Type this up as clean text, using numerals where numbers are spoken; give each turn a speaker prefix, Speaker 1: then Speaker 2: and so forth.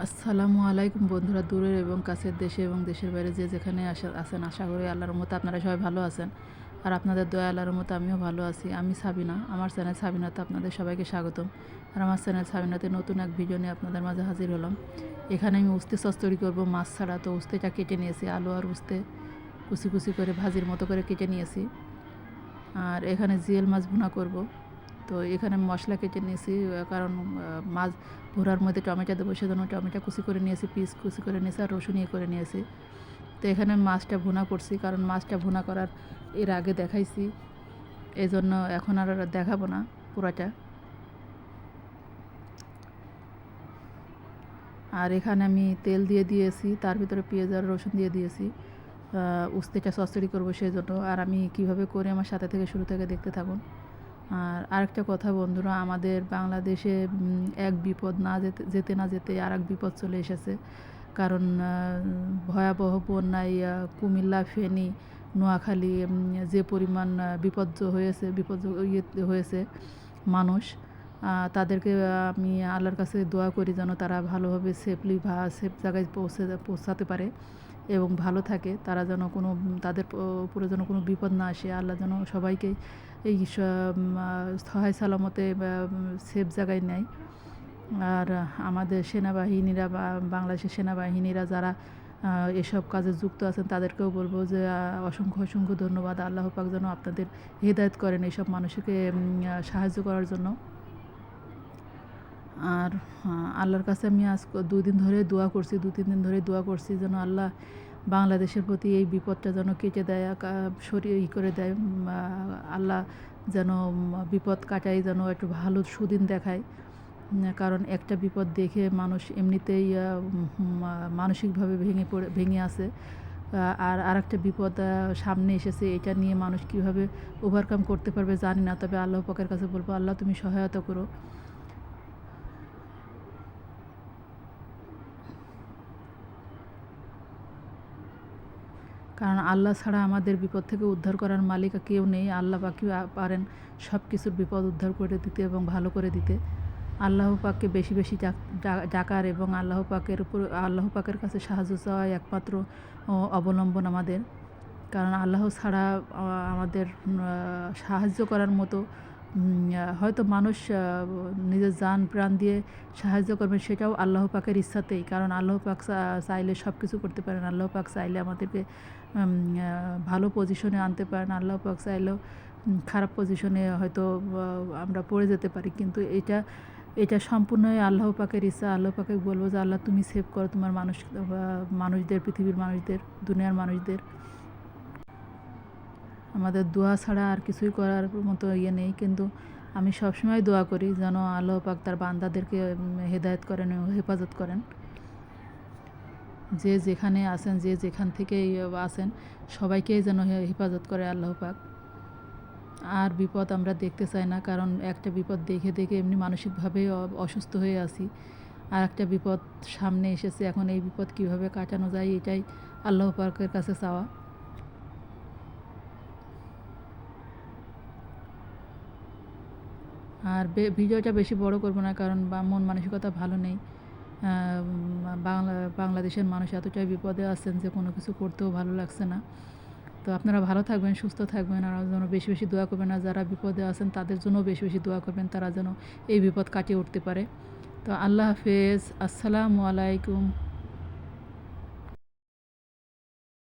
Speaker 1: আসসালামু আলাইকুম বন্ধুরা, দূরের এবং কাছের দেশে এবং দেশের বাইরে যে যেখানে আছেন, আশা করি আল্লাহর মতো আপনারা সবাই ভালো আছেন। আর আপনাদের দয়া আল্লাহর মতো আমিও ভালো আছি। আমি সাবিনা, আমার চ্যানেল সাবিনাতে আপনাদের সবাইকে স্বাগতম। আর আমার চ্যানেল সাবিনাতে নতুন এক ভিডিও নিয়ে আপনাদের মাঝে হাজির হলাম। এখানে আমি উস্তে চচ্চড়ি করব মাছ ছাড়া। তো উস্তেটা কেটে নিয়েছি, আলু আর উস্তে কুচি কুচি করে ভাজির মতো করে কেটে নিয়েছি। আর এখানে জিয়েল মাছ ভুনা করব। তো এখানে মশলা কেটে নিয়েছি, কারণ মাছ ভুনার মধ্যে টমেটো দেবো, সেজন্য টমেটো কুচি করে নিয়েছি, পিস কুচি করে নিয়েছি, আর রসুন ইয়ে করে নিয়েছি। তো এখানে মাছটা ভুনা করছি, কারণ মাছটা ভুনা করার এর আগে দেখাইছি, এই জন্য এখন আর দেখাবো না পুরাটা। আর এখানে আমি তেল দিয়ে দিয়েছি, তার ভিতরে পেঁয়াজ আর রসুন দিয়ে দিয়েছি। উস্তেটা চচ্চড়ি করবো সেই জন্য। আর আমি কিভাবে করে আমার সাথে থেকে শুরু থেকে দেখতে থাকুন। আর আরেকটা কথা বন্ধুরা, আমাদের বাংলাদেশে এক বিপদ না যেতে যেতে না যেতে আর এক বিপদ চলে এসেছে। কারণ ভয়াবহ বন্যায় কুমিল্লা, ফেনী, নোয়াখালী যে পরিমাণ বিপদ হয়েছে মানুষ, তাদেরকে আমি আল্লাহর কাছে দোয়া করি যেন তারা ভালোভাবে সেফলি সেফ জায়গায় পৌঁছাতে পারে এবং ভালো থাকে। তারা যেন তাদের উপরে যেন কোনো বিপদ না আসে। আল্লাহ যেন সবাইকে এই সহায় সালামতে সেফ জায়গায় নেয়। আর আমাদের সেনাবাহিনীরা বা বাংলাদেশের সেনাবাহিনীরা যারা এসব কাজে যুক্ত আছেন, তাদেরকেও বলবো যে অসংখ্য অসংখ্য ধন্যবাদ। আল্লাহ পাক যেন আপনাদের হেদায়েত করেন এইসব মানুষকে সাহায্য করার জন্য। আর আল্লাহর কাছে আমি আজ 2 দিন ধরে দোয়া করছি, 2-3 দিন ধরে দোয়া করছি যেন আল্লাহ বাংলাদেশের প্রতি এই বিপদটা যেন কেটে দেয়, সরিয়ে করে দেয়। আল্লাহ যেন বিপদ কাটাই, যেন একটু ভালো সুদিন দেখায়। কারণ একটা বিপদ দেখে মানুষ এমনিতেই মানসিকভাবে ভেঙে আছে। আর আরেকটা বিপদ সামনে এসেছে, এটা নিয়ে মানুষ কীভাবে ওভারকাম করতে পারবে জানি না। তবে আল্লাহ পাকের কাছে বলবো, আল্লাহ তুমি সহায়তা করো। কারণ আল্লাহ ছাড়া আমাদের বিপদ থেকে উদ্ধার করার মালিক কেউ নেই। আল্লাহ পাকই পারেন সব কিছুর বিপদ উদ্ধার করে দিতে এবং ভালো করে দিতে। আল্লাহ পাককে বেশি বেশি ডাকার এবং আল্লাহ পাকের কাছে সাহায্য চাওয়া একমাত্র অবলম্বন আমাদের। কারণ আল্লাহ ছাড়া আমাদের সাহায্য করার মতো, হয়তো মানুষ নিজের জান প্রাণ দিয়ে সাহায্য করবেন, সেটাও আল্লাহ পাকের ইচ্ছাতেই। কারণ আল্লাহ পাক চাইলে সব কিছু করতে পারেন। আল্লাহ পাক চাইলে আমাদেরকে ভালো পজিশনে আনতে পারেন। আল্লাহ পাক চাইলেও খারাপ পজিশনে হয়তো আমরা পড়ে যেতে পারি, কিন্তু এটা সম্পূর্ণই আল্লাহ পাকের ইচ্ছা। আল্লাহ পাকে বলবো যে আল্লাহ তুমি সেভ করো তোমার মানুষদের, পৃথিবীর মানুষদের, দুনিয়ার মানুষদের। আমাদের দোয়া ছাড়া আর কিছুই করার মতো নেই। কিন্তু আমি সবসময় দোয়া করি যেন আল্লাহ পাক তার বান্দাদেরকে হেদায়েত করেন এবং হেফাজত করেন। যে যেখানে আছেন, যে যেখান থেকেই আছেন, সবাইকেই যেন হেফাজত করে আল্লাহ পাক। আর বিপদ আমরা দেখতে চাই না, কারণ একটা বিপদ দেখে দেখে এমনি মানসিকভাবে অসুস্থ হয়ে আছি। আর একটা বিপদ সামনে এসেছে, এখন এই বিপদ কীভাবে কাটানো যায় এটাই আল্লাহ পাকের কাছে চাওয়া। আর ভিডিওটা বেশি বড় করব না, কারণ মন মানসিকতা ভালো নেই। বাংলাদেশের মানুষ এতটাই বিপদে আছেন যে কোনো কিছু করতেও ভালো লাগছে না। তো আপনারা ভালো থাকবেন, সুস্থ থাকবেন, আর যেন বেশি বেশি দোয়া করবেন। আর যারা বিপদে আছেন তাদের জন্য বেশি বেশি দোয়া করবেন, তারা যেন এই বিপদ কাটিয়ে উঠতে পারে। তো আল্লাহ হাফেজ, আসসালামু আলাইকুম।